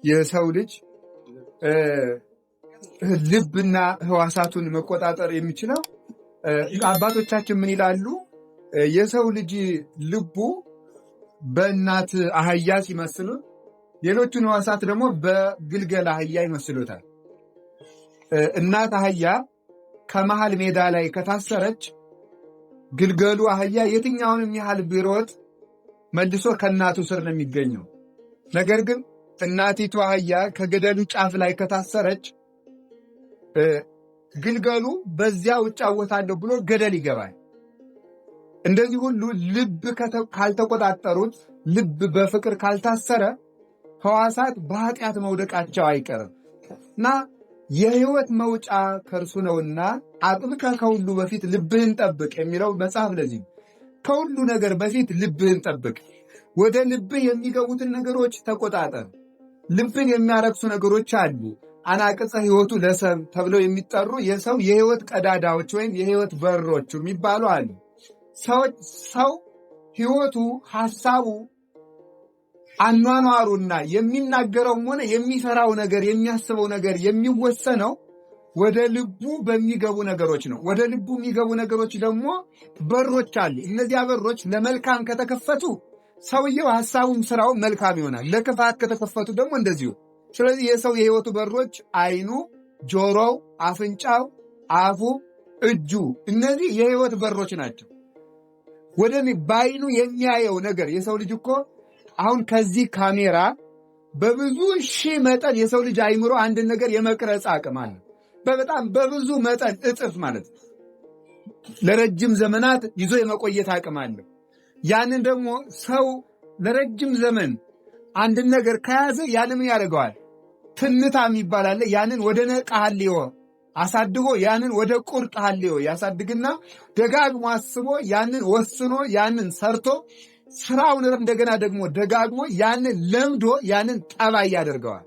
የሰው ልጅ ልብና ህዋሳቱን መቆጣጠር የሚችለው አባቶቻችን ምን ይላሉ? የሰው ልጅ ልቡ በእናት አህያ ሲመስሉት ሌሎቹን ህዋሳት ደግሞ በግልገል አህያ ይመስሉታል። እናት አህያ ከመሃል ሜዳ ላይ ከታሰረች ግልገሉ አህያ የትኛውንም ያህል ቢሮጥ መልሶ ከእናቱ ስር ነው የሚገኘው። ነገር ግን እናቲቱ አህያ ከገደሉ ጫፍ ላይ ከታሰረች ግልገሉ በዚያው እጫወታለሁ ብሎ ገደል ይገባል። እንደዚህ ሁሉ ልብ ካልተቆጣጠሩት፣ ልብ በፍቅር ካልታሰረ ህዋሳት በኃጢአት መውደቃቸው አይቀርም እና የህይወት መውጫ ከእርሱ ነውና አጥብቀህ ከሁሉ በፊት ልብህን ጠብቅ የሚለው መጽሐፍ ለዚህ ከሁሉ ነገር በፊት ልብህን ጠብቅ። ወደ ልብህ የሚገቡትን ነገሮች ተቆጣጠር። ልብን የሚያረክሱ ነገሮች አሉ። አናቅጸ ህይወቱ ለሰብ ተብለው የሚጠሩ የሰው የህይወት ቀዳዳዎች ወይም የህይወት በሮች የሚባሉ አሉ። ሰው ህይወቱ፣ ሐሳቡ፣ አኗኗሩና የሚናገረውም ሆነ የሚሰራው ነገር የሚያስበው ነገር የሚወሰነው ወደ ልቡ በሚገቡ ነገሮች ነው። ወደ ልቡ የሚገቡ ነገሮች ደግሞ በሮች አሉ። እነዚያ በሮች ለመልካም ከተከፈቱ ሰውየው ሐሳቡም ስራው መልካም ይሆናል። ለክፋት ከተከፈቱ ደግሞ እንደዚሁ። ስለዚህ የሰው የህይወቱ በሮች አይኑ፣ ጆሮው፣ አፍንጫው፣ አፉ፣ እጁ እነዚህ የህይወት በሮች ናቸው። በአይኑ የሚያየው ነገር የሰው ልጅ እኮ አሁን ከዚህ ካሜራ በብዙ ሺህ መጠን የሰው ልጅ አይምሮ አንድን ነገር የመቅረጽ አቅም አለ። በጣም በብዙ መጠን እጥፍ ማለት ለረጅም ዘመናት ይዞ የመቆየት አቅም አለ። ያንን ደግሞ ሰው ለረጅም ዘመን አንድን ነገር ከያዘ ያንን ያደርገዋል። ትንታ የሚባል አለ። ያንን ወደ ነቃ ሐልዮ አሳድጎ ያንን ወደ ቁርጥ ሐልዮ ያሳድግና ደጋግሞ አስቦ ያንን ወስኖ ያንን ሰርቶ ስራውን እንደገና ደግሞ ደጋግሞ ያንን ለምዶ ያንን ጠባይ ያደርገዋል።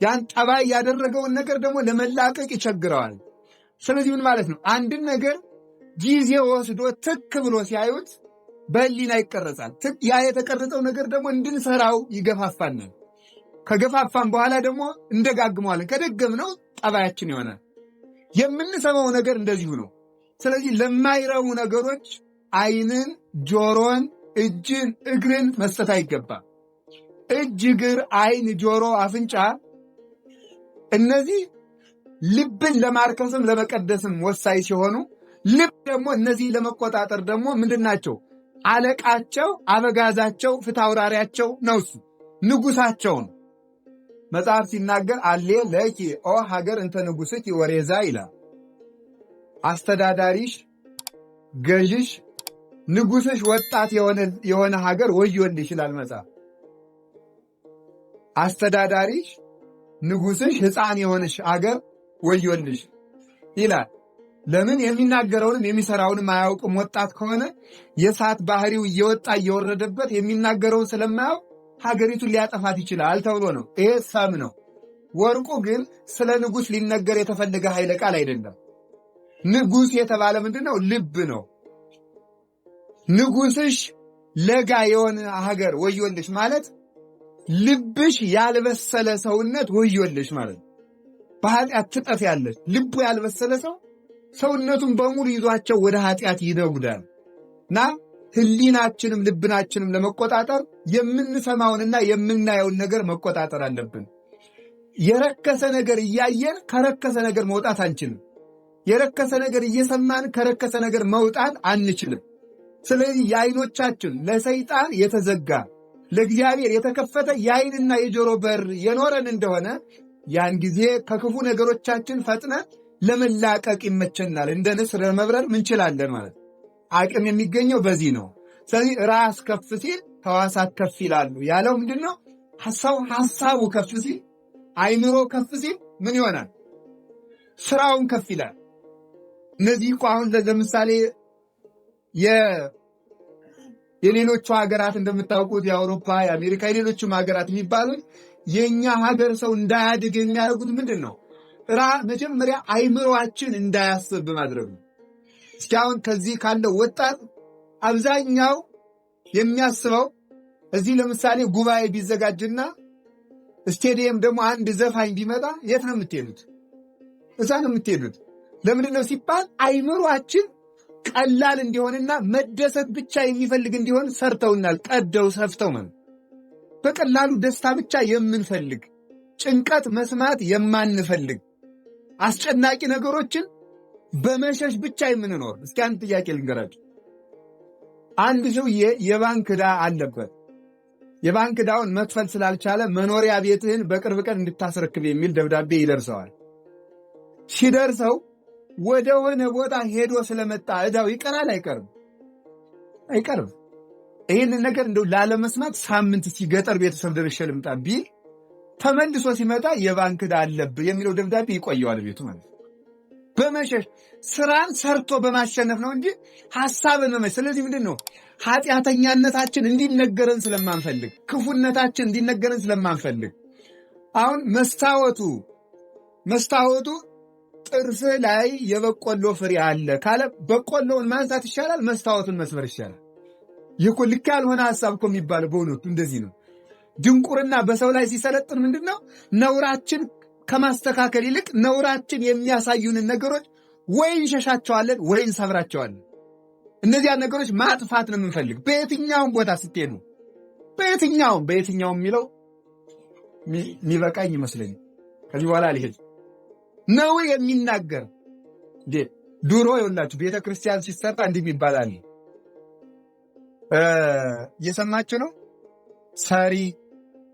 ያን ጠባይ ያደረገውን ነገር ደግሞ ለመላቀቅ ይቸግረዋል። ስለዚህ ምን ማለት ነው? አንድን ነገር ጊዜ ወስዶ ትክ ብሎ ሲያዩት በህሊና ይቀረጻል። ያ የተቀረጸው ነገር ደግሞ እንድንሰራው ይገፋፋናል። ከገፋፋን በኋላ ደግሞ እንደጋግመዋለን። ከደገምነው ጠባያችን ይሆናል። የምንሰማው ነገር እንደዚሁ ነው። ስለዚህ ለማይረቡ ነገሮች አይንን፣ ጆሮን፣ እጅን፣ እግርን መስጠት አይገባም። እጅ፣ እግር፣ አይን፣ ጆሮ፣ አፍንጫ እነዚህ ልብን ለማርከስም ለመቀደስም ወሳኝ ሲሆኑ ልብ ደግሞ እነዚህ ለመቆጣጠር ደግሞ ምንድን ናቸው? አለቃቸው፣ አበጋዛቸው፣ ፍታውራሪያቸው ነው። እሱ ንጉሳቸው ነው። መጽሐፍ ሲናገር አሌ ለኪ ኦ ሀገር እንተ ንጉሥኪ ወሬዛ ይላል። አስተዳዳሪሽ፣ ገዥሽ፣ ንጉሥሽ ወጣት የሆነ ሀገር ወዮልሽ ይላል መጽሐፍ። አስተዳዳሪሽ፣ ንጉሥሽ ሕፃን የሆነሽ ሀገር ወዮልሽ ይላል። ለምን? የሚናገረውንም የሚሰራውንም አያውቅም። ወጣት ከሆነ የእሳት ባህሪው እየወጣ እየወረደበት የሚናገረውን ስለማያውቅ ሀገሪቱን ሊያጠፋት ይችላል ተብሎ ነው። ይሄ ሰም ነው። ወርቁ ግን ስለ ንጉሥ ሊነገር የተፈለገ ኃይለ ቃል አይደለም። ንጉሥ የተባለ ምንድን ነው? ልብ ነው። ንጉሥሽ ለጋ የሆነ ሀገር ወዮልሽ ማለት ልብሽ ያልበሰለ ሰውነት ወዮልሽ ማለት። በኃጢአት ትጠፊያለሽ። ልቡ ያልበሰለ ሰው ሰውነቱን በሙሉ ይዟቸው ወደ ኃጢአት ይነጉዳል እና ህሊናችንም ልብናችንም ለመቆጣጠር የምንሰማውንና የምናየውን ነገር መቆጣጠር አለብን። የረከሰ ነገር እያየን ከረከሰ ነገር መውጣት አንችልም። የረከሰ ነገር እየሰማን ከረከሰ ነገር መውጣት አንችልም። ስለዚህ የአይኖቻችን ለሰይጣን የተዘጋ ለእግዚአብሔር የተከፈተ የአይንና የጆሮ በር የኖረን እንደሆነ ያን ጊዜ ከክፉ ነገሮቻችን ፈጥነን ለመላቀቅ ይመቸናል። እንደ ንስር ለመብረር ምንችላለን ማለት አቅም የሚገኘው በዚህ ነው። ስለዚህ ራስ ከፍ ሲል ሕዋሳት ከፍ ይላሉ ያለው ምንድን ነው? ሐሳቡ ከፍ ሲል፣ አይምሮ ከፍ ሲል ምን ይሆናል? ስራውን ከፍ ይላል። እነዚህ እኮ አሁን ለምሳሌ የሌሎቹ ሀገራት እንደምታውቁት የአውሮፓ፣ የአሜሪካ፣ የሌሎችም ሀገራት የሚባሉት የእኛ ሀገር ሰው እንዳያድግ የሚያደርጉት ምንድን ነው? መጀመሪያ አይምሮአችን እንዳያስብ በማድረግ ነው። እስኪ አሁን ከዚህ ካለው ወጣት አብዛኛው የሚያስበው እዚህ ለምሳሌ ጉባኤ ቢዘጋጅና ስቴዲየም ደግሞ አንድ ዘፋኝ ቢመጣ የት ነው የምትሄዱት? እዛ ነው የምትሄዱት። ለምንድን ነው ሲባል አይምሯችን ቀላል እንዲሆንና መደሰት ብቻ የሚፈልግ እንዲሆን ሰርተውናል። ቀደው ሰፍተው ማለት በቀላሉ ደስታ ብቻ የምንፈልግ፣ ጭንቀት መስማት የማንፈልግ፣ አስጨናቂ ነገሮችን በመሸሽ ብቻ የምንኖር። እስኪ አንድ ጥያቄ ልንገራችሁ። አንድ ሰውዬ የባንክ ዕዳ አለበት። የባንክ ዕዳውን መክፈል ስላልቻለ መኖሪያ ቤትህን በቅርብ ቀን እንድታስረክብ የሚል ደብዳቤ ይደርሰዋል። ሲደርሰው ወደ ሆነ ቦታ ሄዶ ስለመጣ ዕዳው ይቀራል አይቀርም? አይቀርም። ይህንን ነገር እንደው ላለመስማት ሳምንት ሲገጠር ቤተሰብ ደርሼ ልምጣ ቢል ተመልሶ ሲመጣ የባንክ ዕዳ አለብህ የሚለው ደብዳቤ ይቆየዋል ቤቱ ማለት ነው። በመሸሽ ስራን ሰርቶ በማሸነፍ ነው እንጂ ሐሳብን በመሸሽ። ስለዚህ ምንድን ነው ኃጢአተኛነታችን እንዲነገረን ስለማንፈልግ፣ ክፉነታችን እንዲነገረን ስለማንፈልግ አሁን መስታወቱ ጥርስ ላይ የበቆሎ ፍሬ አለ ካለ በቆሎውን ማንሳት ይሻላል፣ መስታወቱን መስበር ይሻላል? ይህ እኮ ልክ ያልሆነ ሐሳብ እኮ የሚባለው በእውነቱ እንደዚህ ነው። ድንቁርና በሰው ላይ ሲሰለጥን ምንድን ነው ነውራችን ከማስተካከል ይልቅ ነውራችን የሚያሳዩንን ነገሮች ወይ እንሸሻቸዋለን ወይ እንሰብራቸዋለን። እነዚያ ነገሮች ማጥፋት ነው የምንፈልግ። በየትኛውም ቦታ ስትሄዱ በየትኛውም የሚለው የሚበቃኝ ይመስለኝ። ከዚህ በኋላ አልሄድ ነው የሚናገር ድሮ ይኸውላችሁ ቤተ ክርስቲያን ሲሰራ እንዲህ ይባላል። እየሰማችሁ ነው? ሰሪ፣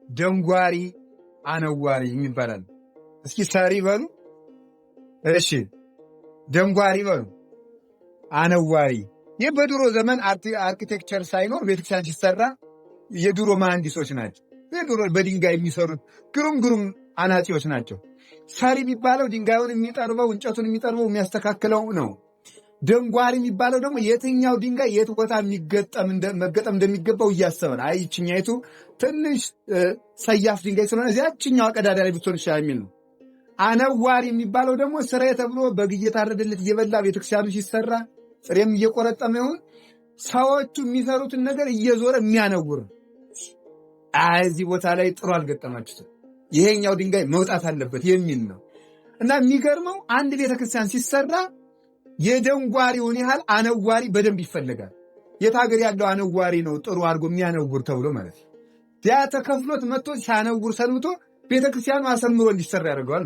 ደንጓሪ፣ አነዋሪ የሚባላል። እስኪ ሰሪ በሉ፣ እሺ፣ ደንጓሪ በሉ፣ አነዋሪ። ይህ በድሮ ዘመን አርኪቴክቸር ሳይኖር ቤተክርስቲያን ሲሰራ የድሮ መሐንዲሶች ናቸው። የድሮ በድንጋይ የሚሰሩት ግሩም አናጺዎች ናቸው። ሰሪ የሚባለው ድንጋዩን የሚጠርበው እንጨቱን የሚጠርበው የሚያስተካክለው ነው። ደንጓሪ የሚባለው ደግሞ የትኛው ድንጋይ የት ቦታ መገጠም እንደሚገባው እያሰበ ነው። አይ ይችኛይቱ ትንሽ ሰያፍ ድንጋይ ስለሆነ እዚያችኛው ቀዳዳ ላይ ብትሆን ይሻላል የሚል ነው። አነዋሪ የሚባለው ደግሞ ስራዬ ተብሎ በግ እየታረደለት እየበላ ቤተክርስቲያኑ ሲሰራ ፍሬም እየቆረጠመ ይሁን ሰዎቹ የሚሰሩትን ነገር እየዞረ የሚያነውር እዚህ ቦታ ላይ ጥሩ አልገጠማችሁትም፣ ይሄኛው ድንጋይ መውጣት አለበት የሚል ነው። እና የሚገርመው አንድ ቤተክርስቲያን ሲሰራ የደንጓሪውን ያህል አነዋሪ በደንብ ይፈልጋል። የት ሀገር ያለው አነዋሪ ነው ጥሩ አድርጎ የሚያነውር ተብሎ ማለት ነው። ያ ተከፍሎት መጥቶ ሲያነውር ሰንብቶ ቤተክርስቲያኑ አሰምሮ እንዲሰራ ያደርገዋል።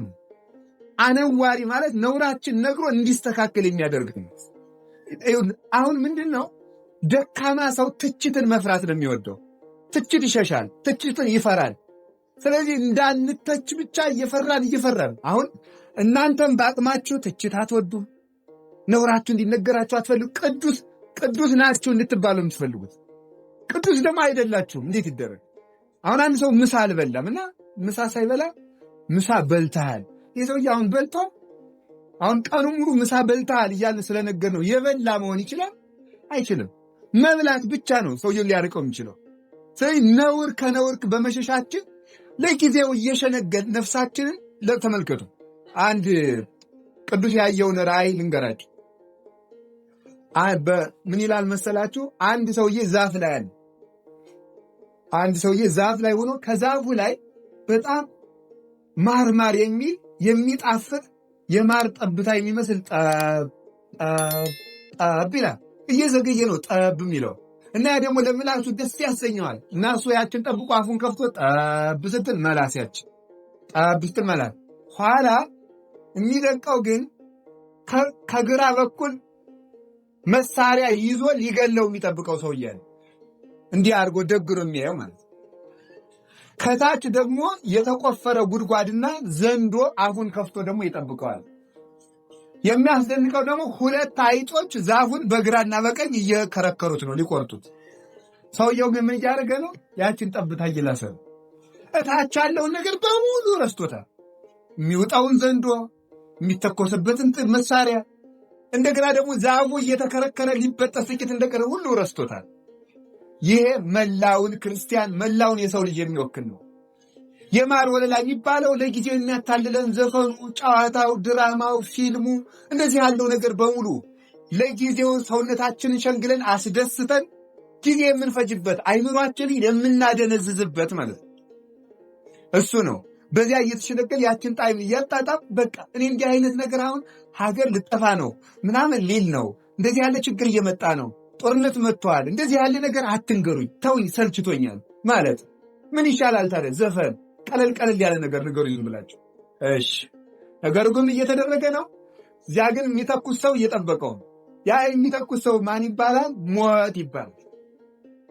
አነዋሪ ማለት ነውራችን ነግሮ እንዲስተካከል የሚያደርግ ነው። አሁን ምንድን ነው ደካማ ሰው ትችትን መፍራት ነው የሚወደው። ትችት ይሸሻል፣ ትችትን ይፈራል። ስለዚህ እንዳንተች ብቻ እየፈራን አሁን እናንተም በአቅማችሁ ትችት አትወዱም፣ ነውራችሁ እንዲነገራችሁ አትፈልጉ። ቅዱስ ናችሁ እንድትባሉ የምትፈልጉት ቅዱስ ደግሞ አይደላችሁም። እንዴት ይደረግ? አሁን አንድ ሰው ምሳ አልበላም እና ምሳ ሳይበላ ምሳ በልተሃል። ይህ ሰውዬ አሁን በልቶ አሁን ቀኑ ሙሉ ምሳ በልተሃል እያልን ስለነገር ነው የበላ መሆን ይችላል? አይችልም። መብላት ብቻ ነው ሰውዬው ሊያርቀው የሚችለው። ስለዚህ ነውር ከነውር በመሸሻችን ለጊዜው እየሸነገል ነፍሳችንን ተመልከቱ። አንድ ቅዱስ ያየውን ራእይ ልንገራችሁ። ምን ይላል መሰላችሁ? አንድ ሰውዬ ዛፍ ላይ አለ። አንድ ሰውዬ ዛፍ ላይ ሆኖ ከዛፉ ላይ በጣም ማር የሚል የሚጣፍጥ የማር ጠብታ የሚመስል ጠብ ይላል። እየዘገየ ነው ጠብ የሚለው እና ያ ደግሞ ለምላሱ ደስ ያሰኘዋል። እና እሱ ያችን ጠብቆ አፉን ከፍቶ ጠብ ስትል መላስ ኋላ የሚደንቀው ግን ከግራ በኩል መሳሪያ ይዞ ሊገለው የሚጠብቀው ሰውዬ ነው። እንዲህ አድርጎ ደግሮ የሚያየው ማለት። ከታች ደግሞ የተቆፈረ ጉድጓድና ዘንዶ አፉን ከፍቶ ደግሞ ይጠብቀዋል። የሚያስደንቀው ደግሞ ሁለት አይጦች ዛፉን በግራና በቀኝ እየከረከሩት ነው ሊቆርጡት። ሰውየው ግን ምን እያደረገ ነው? ያችን ጠብታ እየላሰ ነው። እታች ያለውን ነገር በሙሉ ረስቶታል። የሚወጣውን ዘንዶ፣ የሚተኮስበትን መሳሪያ፣ እንደገና ደግሞ ዛፉ እየተከረከረ ሊበጠስ ጥቂት እንደቀረ ሁሉ ረስቶታል። ይሄ መላውን ክርስቲያን መላውን የሰው ልጅ የሚወክል ነው። የማር ወለላ የሚባለው ለጊዜው የሚያታልለን ዘፈኑ፣ ጨዋታው፣ ድራማው፣ ፊልሙ እንደዚህ ያለው ነገር በሙሉ ለጊዜው ሰውነታችንን ሸንግለን አስደስተን ጊዜ የምንፈጅበት አይምሯችንን የምናደነዝዝበት ማለት ነው። እሱ ነው። በዚያ እየተሸነገል ያችን ጣዕም እያጣጣም በቃ እኔ እንዲህ አይነት ነገር አሁን ሀገር ልጠፋ ነው ምናምን ሊል ነው፣ እንደዚህ ያለ ችግር እየመጣ ነው፣ ጦርነት መጥቷል፣ እንደዚህ ያለ ነገር አትንገሩኝ፣ ተውኝ፣ ሰልችቶኛል ማለት ምን ይሻላል ታዲያ? ዘፈን ቀለል ቀለል ያለ ነገር ንገሩኝ ብላችሁ። እሺ ነገሩ ግን እየተደረገ ነው። እዚያ ግን የሚተኩስ ሰው እየጠበቀው ነው። ያ የሚተኩስ ሰው ማን ይባላል? ሞት ይባላል።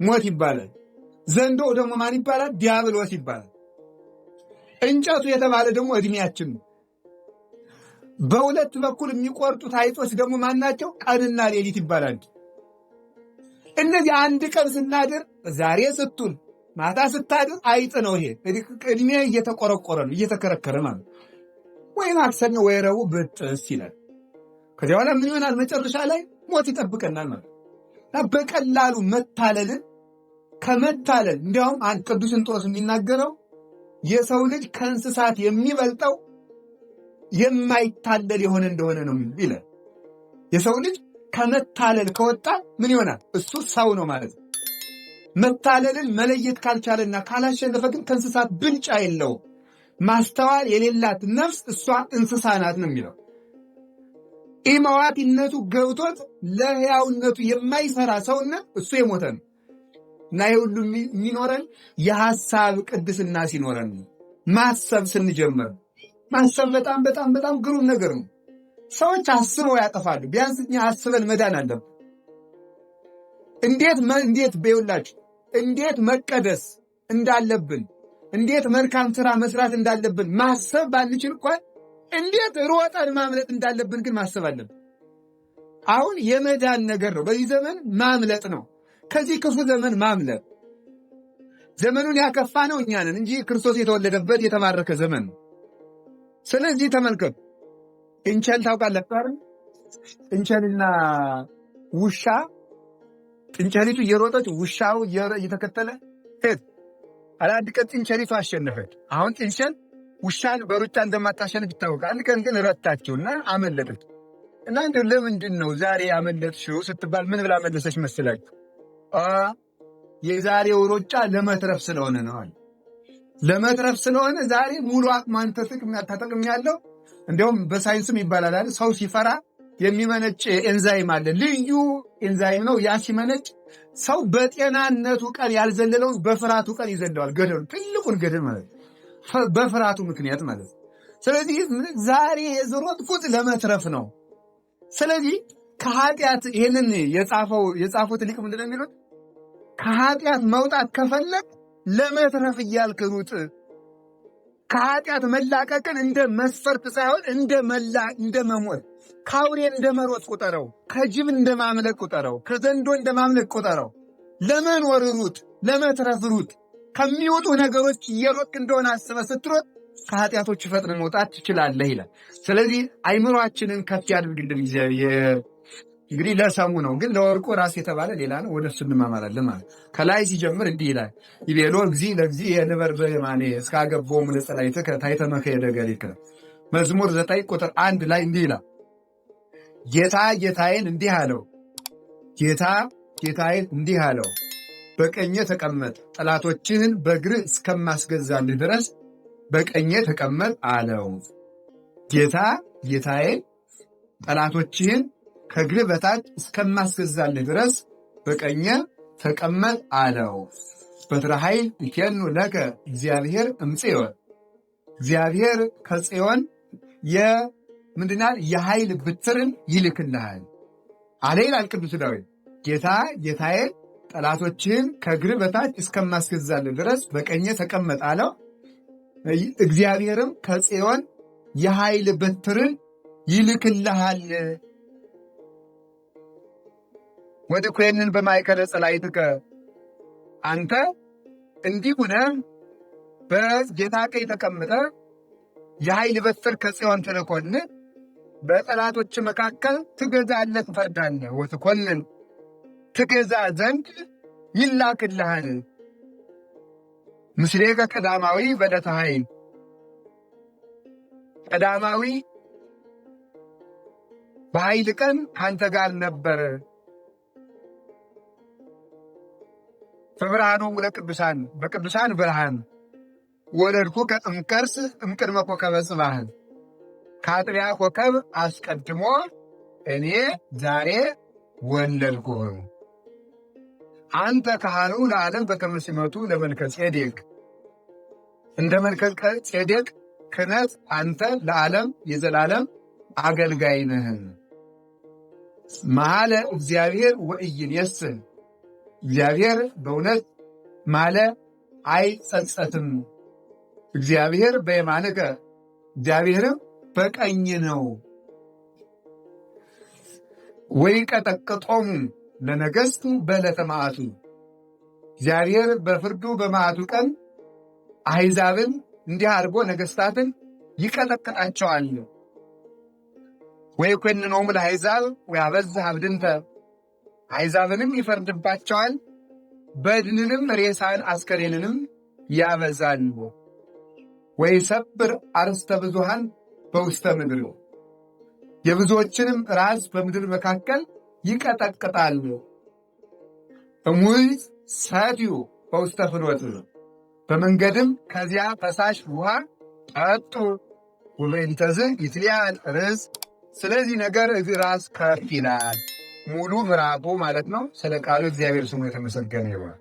ሞት ይባላል። ዘንዶ ደግሞ ማን ይባላል? ዲያብሎስ ይባላል። እንጨቱ የተባለ ደግሞ እድሜያችን ነው። በሁለት በኩል የሚቆርጡት አይጦች ደግሞ ማናቸው? ቀንና ሌሊት ይባላል። እነዚህ አንድ ቀን ስናድር ዛሬ ስትውል ማታ ስታድር አይጥ ነው። ይሄ እድሜ እየተቆረቆረ ነው፣ እየተከረከረ ማለት ወይ ማክሰኞ ወይ ረቡዕ ብጥስ ይላል። ከዚያ በኋላ ምን ይሆናል? መጨረሻ ላይ ሞት ይጠብቀናል ማለት ነው። በቀላሉ መታለልን ከመታለል እንዲያውም አንድ ቅዱስ እንጦንስ የሚናገረው የሰው ልጅ ከእንስሳት የሚበልጠው የማይታለል የሆነ እንደሆነ ነው ይላል። የሰው ልጅ ከመታለል ከወጣ ምን ይሆናል? እሱ ሰው ነው ማለት ነው። መታለልን መለየት ካልቻለና ካላሸነፈ ግን ከእንስሳት ብልጫ የለውም። ማስተዋል የሌላት ነፍስ እሷ እንስሳ ናት ነው የሚለው። ኢማዋቲነቱ ገብቶት ለሕያውነቱ የማይሰራ ሰውነት እሱ የሞተ ነው። እና የሁሉ የሚኖረን የሐሳብ ቅድስና ሲኖረን ነው። ማሰብ ስንጀምር ማሰብ በጣም በጣም በጣም ግሩም ነገር ነው። ሰዎች አስበው ያጠፋሉ። ቢያንስ እኛ አስበን መዳን አለብን። እንዴት በይውላችሁ እንዴት መቀደስ እንዳለብን እንዴት መልካም ሥራ መስራት እንዳለብን ማሰብ ባንችል እንኳን እንዴት ሮጠን ማምለጥ እንዳለብን ግን ማሰብ አለብን። አሁን የመዳን ነገር ነው። በዚህ ዘመን ማምለጥ ነው። ከዚህ ክፉ ዘመን ማምለጥ። ዘመኑን ያከፋ ነው እኛ ነን እንጂ ክርስቶስ የተወለደበት የተባረከ ዘመን ነው። ስለዚህ ተመልከቱ። ጥንቸል ታውቃላችሁ? ጥንቸልና ውሻ፣ ጥንቸሊቱ እየሮጠች ውሻው እየተከተለ ሄድ። አንድ ቀን ጥንቸሊቱ አሸነፈች። አሁን ጥንቸል ውሻን በሩጫ እንደማታሸንፍ ይታወቃል። አንድ ቀን ግን ረታችውና አመለጠች። እና እንደው ለምንድን ነው ዛሬ ያመለጥሽው ስትባል ምን ብላ መለሰች መሰላችሁ? የዛሬው ሩጫ ለመትረፍ ስለሆነ ነው አለ። ለመትረፍ ስለሆነ ዛሬ ሙሉ አቅሟን ተጠቅሜያለሁ። እንዲያውም በሳይንስም ይባላል አይደል? ሰው ሲፈራ የሚመነጭ ኤንዛይም አለ። ልዩ ኤንዛይም ነው። ያ ሲመነጭ ሰው በጤናነቱ ቀን ያልዘለለውን በፍርሃቱ ቀን ይዘለዋል። ገደሉ ትልቁን ገደል ማለት በፍርሃቱ ምክንያት ማለት። ስለዚህ ዛሬ የሮጥኩት ለመትረፍ ነው። ስለዚህ ከኃጢአት ይህንን የጻፉት ሊቅ ምንድን ነው የሚሉት? ከኃጢአት መውጣት ከፈለግ ለመትረፍ እያልክ ሩጥ። ከኃጢአት መላቀቅን እንደ መስፈርት ሳይሆን እንደ መሞት፣ ከአውሬ እንደ መሮጥ ቁጠረው፣ ከጅብ እንደ ማምለክ ቁጠረው፣ ከዘንዶ እንደ ማምለክ ቁጠረው። ለመኖር ሩጥ፣ ለመትረፍ ሩጥ። ከሚወጡ ነገሮች እየሮጥክ እንደሆነ አስበህ ስትሮጥ ከኃጢአቶች ፈጥነ መውጣት ትችላለህ ይላል። ስለዚህ አይምሯችንን ከፍ ያድርግልን እግዚአብሔር። እንግዲህ ለሰሙ ነው፣ ግን ለወርቁ ራስ የተባለ ሌላ ነው። ወደ እሱ እንማማራለን ማለት ከላይ ሲጀምር እንዲህ ይላል። ይቤሎ እግዚእ ለእግዚእ የንበር በየማኔ እስካገቦሙ ለጸላእትከ ታሕተ መክየደ ገሊከ። መዝሙር 9 ቁጥር 1 ላይ እንዲህ ይላል። ጌታ ጌታዬን እንዲህ አለው፣ ጌታ ጌታዬን እንዲህ አለው፣ በቀኜ ተቀመጥ፣ ጠላቶችህን በእግርህ እስከማስገዛልህ ድረስ በቀኜ ተቀመጥ አለው። ጌታ ጌታዬን ጠላቶችህን ከእግርህ በታች እስከማስገዛልህ ድረስ በቀኜ ተቀመጥ አለው። በትረ ኃይል ይኬኑ ለከ እግዚአብሔር እምጽዮን። እግዚአብሔር ከጽዮን ምንድናል? የኃይል ብትርን ይልክልሃል አለ ይላል ቅዱስ ዳዊት። ጌታ ጌታዬን ጠላቶችህን ከእግርህ በታች እስከማስገዛልህ ድረስ በቀኜ ተቀመጥ አለው። እግዚአብሔርም ከጽዮን የኃይል በትርን ይልክልሃል። ወትኮንን በማእከለ ጸላእትከ። አንተ እንዲህ ሆነህ በጌታ ቀኝ ተቀምጠህ የኃይል በትር ከጽዮን ተልኮልህ በጠላቶች መካከል ትገዛለህ፣ ትፈርዳለህ። ወትኮንን ትገዛ ዘንድ ይላክልሃል። ምስሌከ ቀዳማዊ በዕለተ ኃይል። ቀዳማዊ በኃይል ቀን ካንተ ጋር ነበር። በብርሃኑ ለቅዱሳን፣ በቅዱሳን ብርሃን ወለድኩከ እምከርስ እምቅድመ ኮከበ ጽባህ፣ ከአጥቢያ ኮከብ አስቀድሞ እኔ ዛሬ ወለድኩህ። አንተ ካህኑ ለዓለም በከመ ሲመቱ ለመልከ ጼዴቅ፣ እንደ መልከ ጼዴቅ ክህነት አንተ ለዓለም የዘላለም አገልጋይ ነህ። መሐለ እግዚአብሔር ወኢይኔስህ፣ እግዚአብሔር በእውነት ማለ አይጸጸትም። እግዚአብሔር በየማንከ፣ እግዚአብሔርም በቀኝ ነው። ወይቀጠቅጦሙ ለነገሥቱ በዕለተ መዓቱ፣ እግዚአብሔር በፍርዱ በመዓቱ ቀን አሕዛብን እንዲህ አድርጎ ነገሥታትን ይቀጠቅጣቸዋል። ወይኰንኖሙ ለአሕዛብ ወያበዝሕ አብድንተ፣ አሕዛብንም ይፈርድባቸዋል፣ በድንንም ሬሳን አስከሬንንም ያበዛል። ወይሰብር አርስተ ብዙኃን በውስተ ምድር፣ የብዙዎችንም ራስ በምድር መካከል ይቀጠቅጣሉ። እሙይ ሰትዩ በውስተ ፍኖት፣ በመንገድም ከዚያ ፈሳሽ ውሃ ጠጡ። ወበእንተዝ ይትሊአል ርእስ፣ ስለዚህ ነገር ራስ ከፍ ይላል። ሙሉ ምዕራፉ ማለት ነው። ስለ ቃሉ እግዚአብሔር ስሙ የተመሰገነ ይሁን።